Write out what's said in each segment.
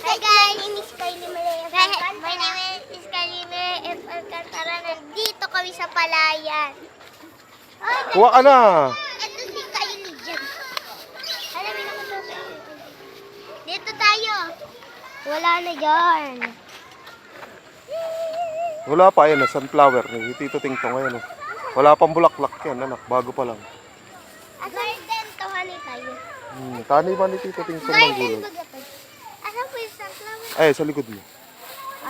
guys! My name is Kylie Malaya. My name is Kylie Malaya F. Alcantara. Nandito kami sa Palayan. Kuha ka na. Ito si Kylie dyan. Alamin ako sa dito tayo. Wala na dyan. Wala pa, yan, sunflower. Tito Tingtong, ayan. Wala pang bulaklak yan, anak. Bago pa lang. Garden, tawali tayo. Tani ba ni Tito Tingtong ng gulay? baga to. Asan po yung sunflower? Ay, sa likod mo.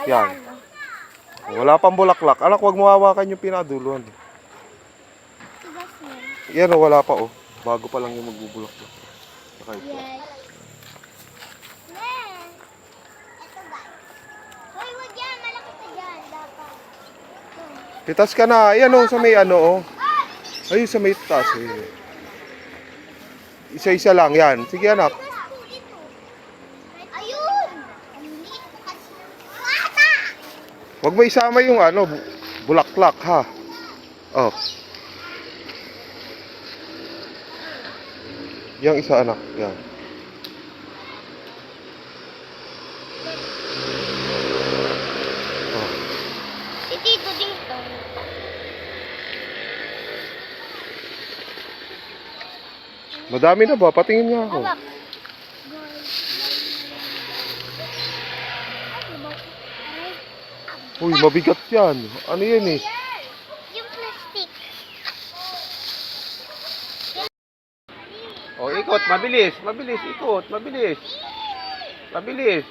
Yan. Ayan. Wala pang bulaklak. Anak, huwag mawawakan yung pinaduluan. Tigas mo. Yan, wala pa, oh. Bago pa lang yung magbubulaklak. Saka ito. Yes. Yeah. Ito guys. Hoy, wag yan. Malaki pa dyan. Dapat. Titas ka na. Ayan, oh, sa may ano, oh. Ay, sa may taas, eh. Isa-isa lang, yan. Sige, anak. Ayun! Bata! Huwag mo isama yung ano, bulaklak, ha. Oh. Yang isa, anak. Yan. Oh. Si Tito Dingtong. Madami na ba? Patingin niya ako. Hawak. Uy, mabigat yan. Ano yan eh? Yung plastic. O, ikot. Mabilis. Mabilis. Ikot. Mabilis. Mabilis.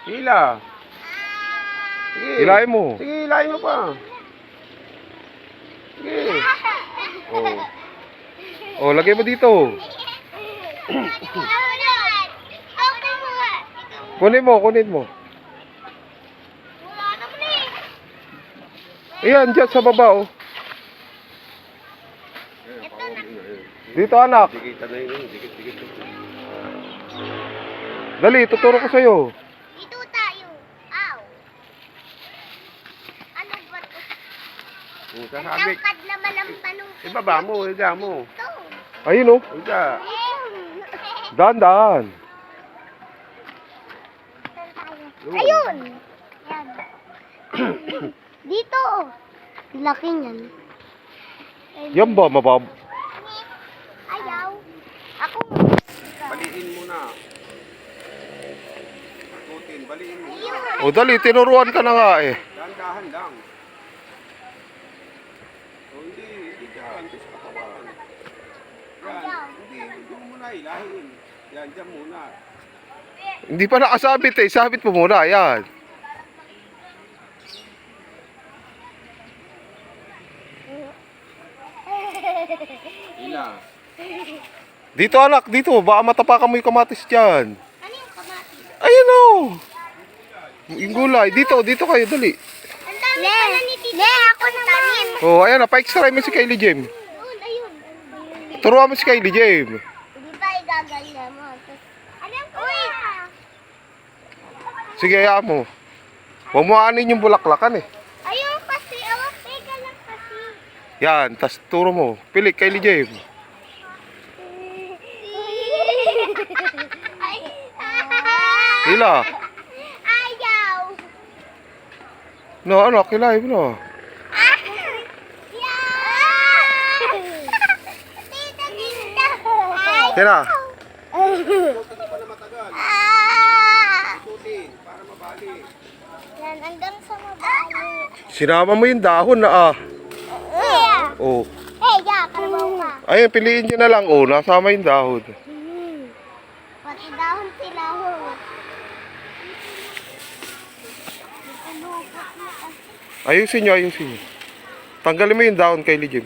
Hila. Sige. Hilahin mo. Sige, hilahin mo pa. Sige. Oh. Oh, lagay mo dito. Kunin mo, kunin mo. Wala naman eh. Ayan, dyan sa baba, oh. Ito na. Dito, anak. Dikit na yun. Dikit. Dali, tuturo ko sa'yo. Dito tayo. Aw. Ano ba ito? Sasabi. Tangkad naman ang tanong. Ibaba mo. Higa mo. Ito. Ayun, oh. Higa. Dahan-dahan. Ayun. Yan. Dito. Laki niyan. Yan ba, mabab? Ayaw. Ako. Baliin mo na. Ikutin. Baliin mo. O, dali, tinuruan ka na nga, eh. Dahan-dahan lang. O, hindi dyan. Sa katawan. Yan. Hindi. Doon muna hilahin. Yan, dyan muna. Hindi pa nakasabit, eh. Sabit mo muna, ayan. Hila. Dito, anak, dito. Baka matapakan mo yung kamatis dyan. Ano yung kamatis? Ayun, oh. Yung gulay. Dito kayo, dali. Ang dami pala ni Tito. Ako naman. Oh, ayan na. Pa-extra mo si Kylie Jem. Ayun. Turuan mo si Kylie Jem. Hindi ba igaganda mo? Alam ko na. Sige, hayaan mo. Huwag mo aanin yung bulaklakan, eh. Ayun kasi. Awak, teka lang kasi. Yan, tas turo mo. Pili, Kylie Jem. Ay. Hila. Ayaw. No, ano, kilay mo na. Tita, tita. Tira. Ikutin. Para mabali. Yan, hanggang sa mabali. Sinama mo yung dahon na, ah. Yeah. Oh. Hey, yeah, kalabaw ka. Ayun, piliin nyo na lang, oh. Nasama yung dahon. Pati dahon sila ho. Ayusin nyo. Tanggalin mo yung dahon, Kylie Jem.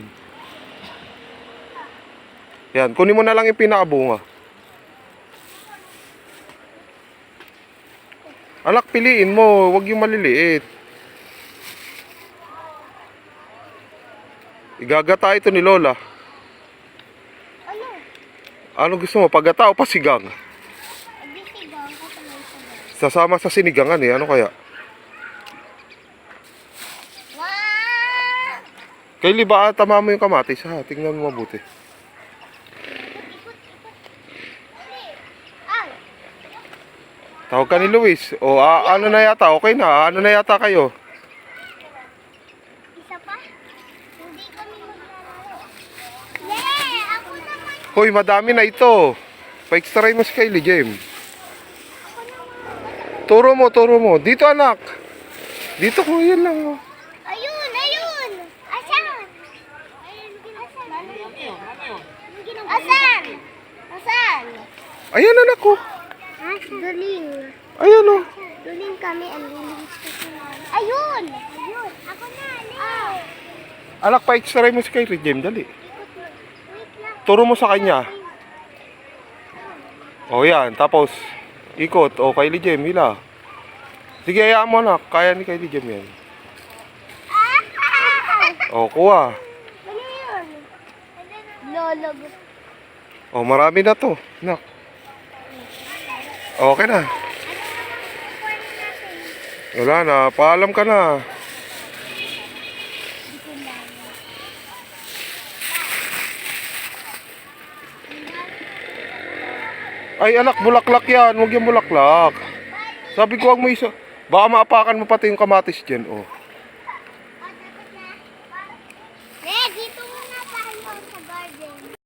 Yan, kunin mo na lang yung pinakabunga. Anak, piliin mo. Huwag yung maliliit. Igagata ito ni Lola. Ano? Ano gusto mo? Pagata o pasigang? Agisigaw ko sa may sabay. Sasama sa sinigangan, eh. Ano kaya? Wow! Kylie, ba tama mo yung kamatis, ha? Tingnan mo mabuti. Tawag ka ni Luis. O, ano na yata? Okay na. Ano na yata kayo? Isa pa? Hindi kami maglalaro. Yeah! Ako naman! Hoy, madami na ito. Pa-extray mo si Kylie, Jem. Ako naman! Turo mo. Dito, anak. Dito ko, yan lang. Oh. Ayun! Ayun! Asan? Asan? Asan? Asan? Ayan, anak ko. Duling. Ayan, oh. Duling kami. Ang lilis kasi namin. Ayun! Ayun! Ako na! Anak, pa-extray mo si Kylie, Jem. Dali. Wait lang. Turo mo sa kanya. O, yan. Tapos, ikot. O, Kylie, Jem. Hila. Sige, hayaan mo, anak. Kaya ni Kylie, Jem yan. O, kuha. Ano yun? Lolo. O, marami na to. Anak. Okay na. Wala na. Paalam ka na. Ay, anak, bulaklak yan. Huwag yung bulaklak. Sabi ko, huwag mo isa. Baka maapakan mo pati yung kamatis dyan, oh. Ne, dito muna tayo sa garden.